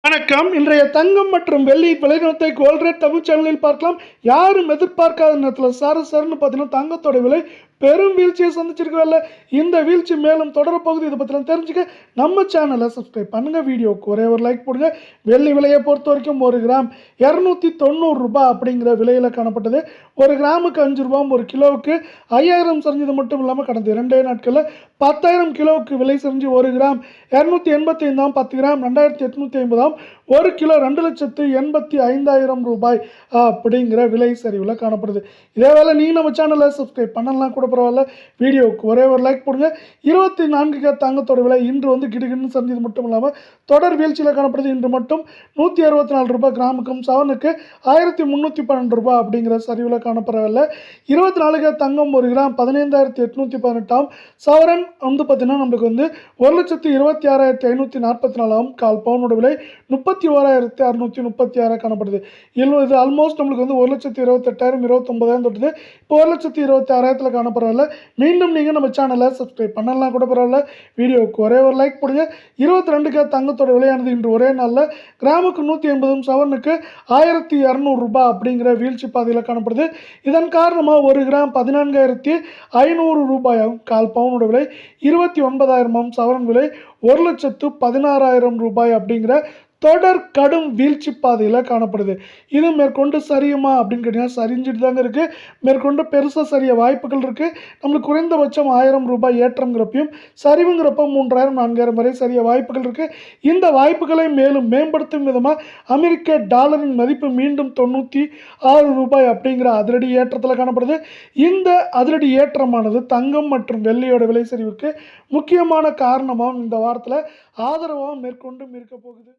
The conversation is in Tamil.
வணக்கம். இன்றைய தங்கம் மற்றும் வெள்ளி விலைநிலத்தை கோல்ட் ரேட் தமிழ் சேனலில் பார்க்கலாம். யாரும் எதிர்பார்க்காத நேரத்தில் சருன்னு பார்த்தீங்கன்னா தங்கத்தோட விலை பெரும் வீழ்ச்சியை சந்திச்சிருக்கல. இந்த வீழ்ச்சி மேலும் தொடரப்போகுது. இதை பற்றி தெரிஞ்சுக்க நம்ம சேனலை சப்ஸ்கிரைப் பண்ணுங்கள். வீடியோக்கு ஒரே ஒரு லைக் போடுங்க. வெள்ளி விலையை பொறுத்த வரைக்கும் 1 கிராம் 290 ரூபாய் அப்படிங்கிற விலையில் காணப்பட்டது. 1 கிராமுக்கு 5 ரூபாய், 1 கிலோவுக்கு 5000 சரிஞ்சது மட்டும் இல்லாமல் கடந்த 2 நாட்களில் 10,000 கிலோவுக்கு விலை சரிஞ்சு 1 கிராம் 285, 10 கிராம் 2850, 1 கிலோ 2,85,000 ரூபாய் அப்படிங்கிற விலை சரிவில் காணப்படுது. இதே வேலை நீங்கள் நம்ம சேனலை சப்ஸ்கிரைப் பண்ணலாம் கூட பரவாயில்ல. வீடியோவுக்கு ஒரே ஒரு லைக் போடுங்க. 24 தங்கத்தோட விலை இன்று கிடுகிடுன்னு சரிஞ்சது மட்டும் இல்லாமல் தொடர் வீழ்ச்சியில் காணப்படுது. இன்று மட்டும் 164 ரூபாய் கிராமுக்கும், சவனுக்கு 1312 ரூபாய் அப்படிங்கிற சரிவில் காணப்படவில்லை. 24 தங்கம் 1 கிராம் 15,818, சவரன் பார்த்தீங்கன்னா நம்மளுக்கு 1,26,544, கால் பவுனோட விலை 31,636 காணப்படுது. இது ஆல்மோஸ்ட் நம்மளுக்கு 1,28,000 29,000 தொட்டுது. இப்போ 1,26,000 காணப்படவில்லை. மீண்டும் நீங்கள் நம்ம சேனலை சப்ஸ்கிரைப் பண்ணலாம் கூட பரவாயில்ல. வீடியோவுக்கு ஒரே ஒரு லைக் போடுங்க. 22 தங்கத்தோட விலையானது இன்று ஒரே நாளில் கிராமுக்கு 180, சவரனுக்கு 1,200 ரூபாய் அப்படிங்கிற வீழ்ச்சி பாதையில் காணப்படுது. இதன் காரணமாக 1 கிராம் 14,500 ரூபாயாகும், கால் பவுனோட விலை 29,000, சவரன் விலை 1,16,000 ரூபாய் அப்படிங்கிற தொடர் கடும் வீழ்ச்சி பாதையில் காணப்படுது. இது மேற்கொண்டு சரியுமா அப்படின்னு கேட்டிங்கன்னா சரிஞ்சிட்டு தாங்க இருக்குது. மேற்கொண்டு பெருசாக சரிய வாய்ப்புகள் இருக்குது. நம்மளுக்கு குறைந்தபட்சம் 1000 ரூபாய் ஏற்றங்கிறப்பையும் சரிவுங்கிறப்ப 3,000 4,000 வரை சரிய வாய்ப்புகள் இருக்குது. இந்த வாய்ப்புகளை மேலும் மேம்படுத்தும் விதமாக அமெரிக்க டாலரின் மதிப்பு மீண்டும் 96 ரூபாய் அப்படிங்கிற அதிரடி ஏற்றத்தில் காணப்படுது. இந்த அதிரடி ஏற்றமானது தங்கம் மற்றும் வெள்ளியோட விலை சரிவுக்கு முக்கியமான காரணமாகவும் இந்த வாரத்தில் ஆதரவாகவும் மேற்கொண்டும் இருக்க போகுது.